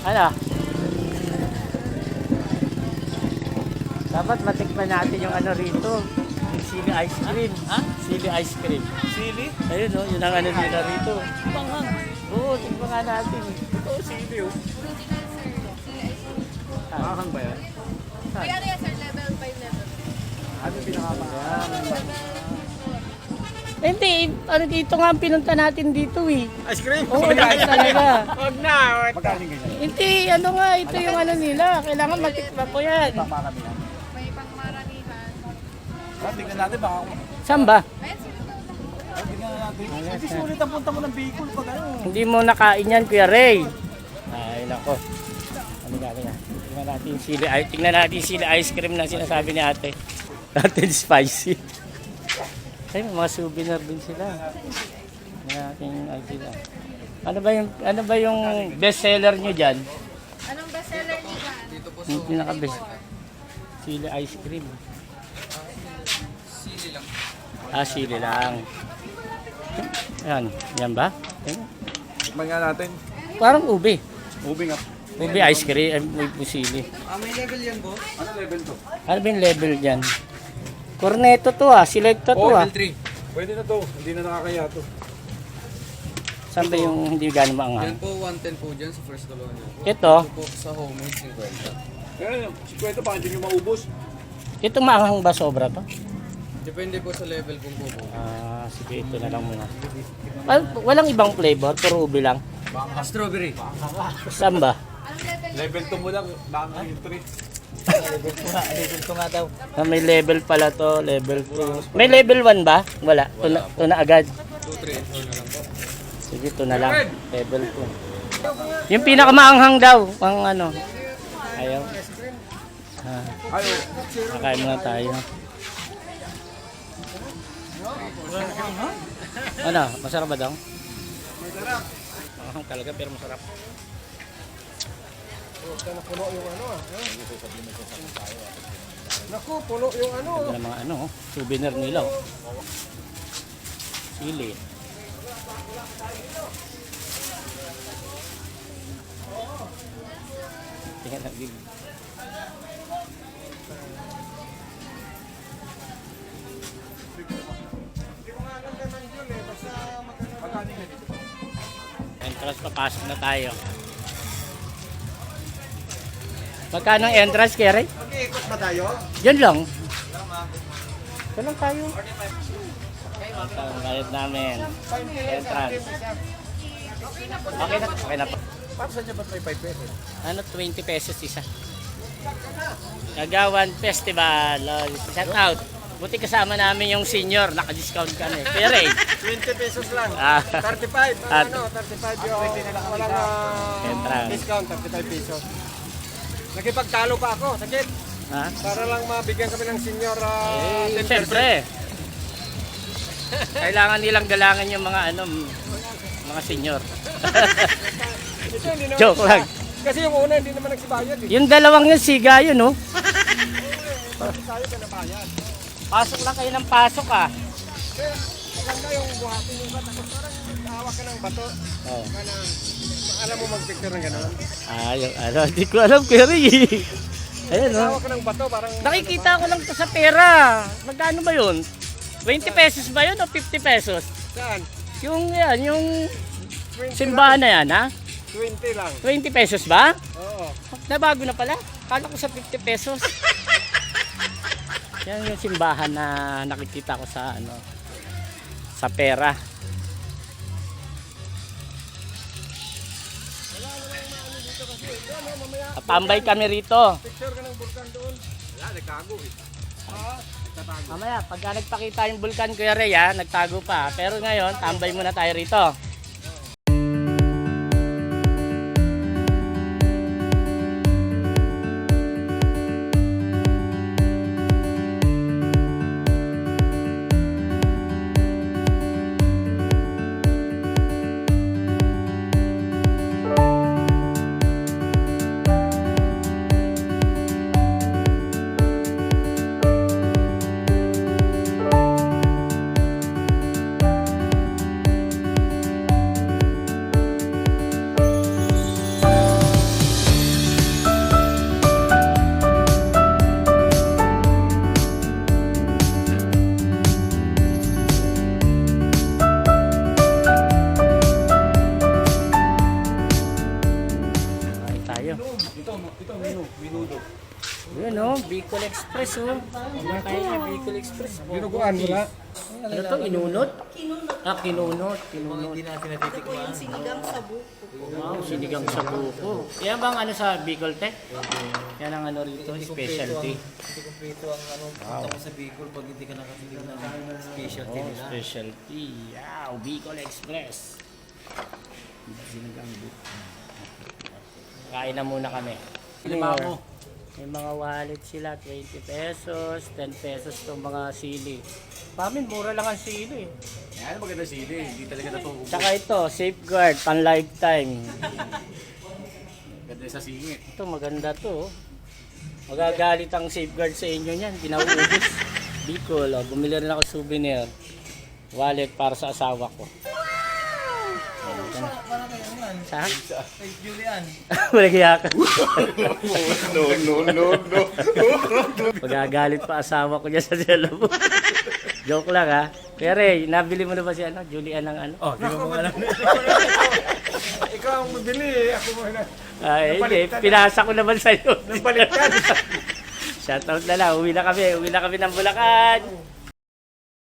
Ano? Dapat matikman natin yung ano rito. Yung sili ice cream. Ha? Sili ice cream. Sili? Ayun no, yun ang ano nila rito. Banghang. Oo, tikman nga natin. Oo, sili oh. Banghang ba yan? Kaya yan sir, level 5 level. Ano yung pinakabanghang? Hindi, ano dito nga ang pinunta natin dito eh. Ice cream? Oo, dito talaga. Huwag na. Magkano yung ganyan? Hindi, ano nga, ito yung ano nila. Kailangan matikman ko yan. Marami yan. May pangmaramihan. Tingnan natin baka. Saan ba? Ayan sir, Tingnan natin. Hindi sulit ang punta mo ng Bicol pag ano. Hindi mo nakain yan, Kuya Ray. Ay, nako. Ano gagawin na? Tingnan natin yung sili ice cream na sinasabi ni ate. Natin spicy. Ay, may mga souvenir din sila. May ating idea. Ano ba yung best seller nyo dyan? anong bestseller niyo dyan? Yung pinaka-best. Sili ice cream. Sili lang. Ayan, yan ba? Ayan. Tikman nga natin. Parang ube. Moving up. Ube ice cream, ube sili. May level yan bo? Ano level to? Ano ba yung level dyan? Corneto to selecta to level 3. Pwede na to. Hindi na nakakaya to. Saan ba yung hindi gano'ng maanghang? Yan po, 110 po dyan sa first colonia. Ito, Ito po sa homemade, 50. Kaya si Kwento pa, hindi nyo maubos. ito maanghang ba sobra to? Depende po sa level kung po po. Sige, ito na lang muna. Walang ibang flavor, puro ube lang. Strawberry. Saan ba? Anong level Level 2 mo lang, baka yung 3. Level ko nga daw. May level pala to, level 2. May level 1 ba? Wala. Ito na agad. 2, 3, and 4 na lang po. Sige, ito na lang. Level 2. Yung pinakamaanghang daw, ang ano. Ayaw. Ayaw. Nakain muna tayo. Ano, masarap ba daw? Masarap. Maanghang talaga pero masarap. Puno yung ano Naku, puno yung ano. Ganda ng mga ano, souvenir nila. Sili. Tingnan natin. Entrance, papasok na tayo. Magkano ang entrance, Kerry? Mag-iikot ba tayo? Yan lang. Yan lang tayo. Ito ang bayad namin. Entrance. Okay na po. Para saan niya ba't may 5 pesos? Ano, 20 pesos isa. Kagawan Festival. Shout out. Buti kasama namin yung senior. Naka-discount kami. Pero 20 pesos lang. 35. 35 yung walang Entrance. discount. 35 pesos. Nakipagtalo pa ako. Sakit. Ha? Para lang mabigyan kami ng senior 10%. Siyempre. Kailangan nilang galangan yung mga ano, mga senior. Ito, hindi naman Joke lang. Kasi yung una hindi naman nagsibayad eh. Yung dalawang yung siga yun, no? Tayo ka nabayad. Pasok lang kayo ng pasok, Kaya maganda yung buhatin yung bato. Parang hawak ka ng bato. Oh. Alam mo mag-picture ng gano'n? Yung ano, hindi ko alam, Kerry. Ayun, no? Hawak ka ng bato parang... Nakikita ko lang to sa pera. Magkano ba yun? 20 pesos ba yun o 50 pesos? Saan? Yung yan, yung 20 simbahan na yan, ha? 20 lang. 20 pesos ba? Oo. Nabago na pala. Kala ko sa 50 pesos. Yan yung simbahan na nakikita ko sa ano, sa pera. Tatambay kami rito. Picture ka ng bulkan doon. Wala, nagkago eh. Nagtatago. Mamaya, pagka nagpakita yung bulkan, Kuya Ray, nagtago pa. Pero ngayon, tambay muna tayo rito. Bicol Express, oh. Kumakain niya, Bicol Express. Dinuguan mo na. Ano to, inunot? Ah, kinunot. Hindi natin natitikman. Sinigang sa buko. Wow, sinigang sa buko. Yan bang ano sa Bicol Tech? Yan ang ano rito, specialty. Hindi kumpleto ang ano, punta mo sa Bicol pag hindi ka nakatikim ng specialty Oh, nila. specialty. Wow, Bicol Express. Sinigang buko. Kain na muna kami. Lima mo. May mga wallet sila, 20 pesos, 10 pesos itong mga sili. Pamin, mura lang ang sili. Yan, maganda sili. Hindi talaga natubo. Tsaka ito, safeguard, pan lifetime. Ganda sa singit. Ito, maganda to. oh. Magagalit ang safeguard sa inyo niyan, pinaubos. Bicol, oh, bumili rin ako souvenir. Wallet para sa asawa ko. Para kayo yan. Sa? Kay Julian. Malagya ka. No. Magagalit pa asawa ko niya sa cellphone. Joke lang ha. Kuya Ray, nabili mo na ba si ano? Julian ng ano? Oh, di ba mo alam? Ikaw ang mabili ako mo na. Ay, hindi. Pinasa ko naman sa'yo. Nabaliktad. Shoutout na lang. Uwi na kami ng Bulacan.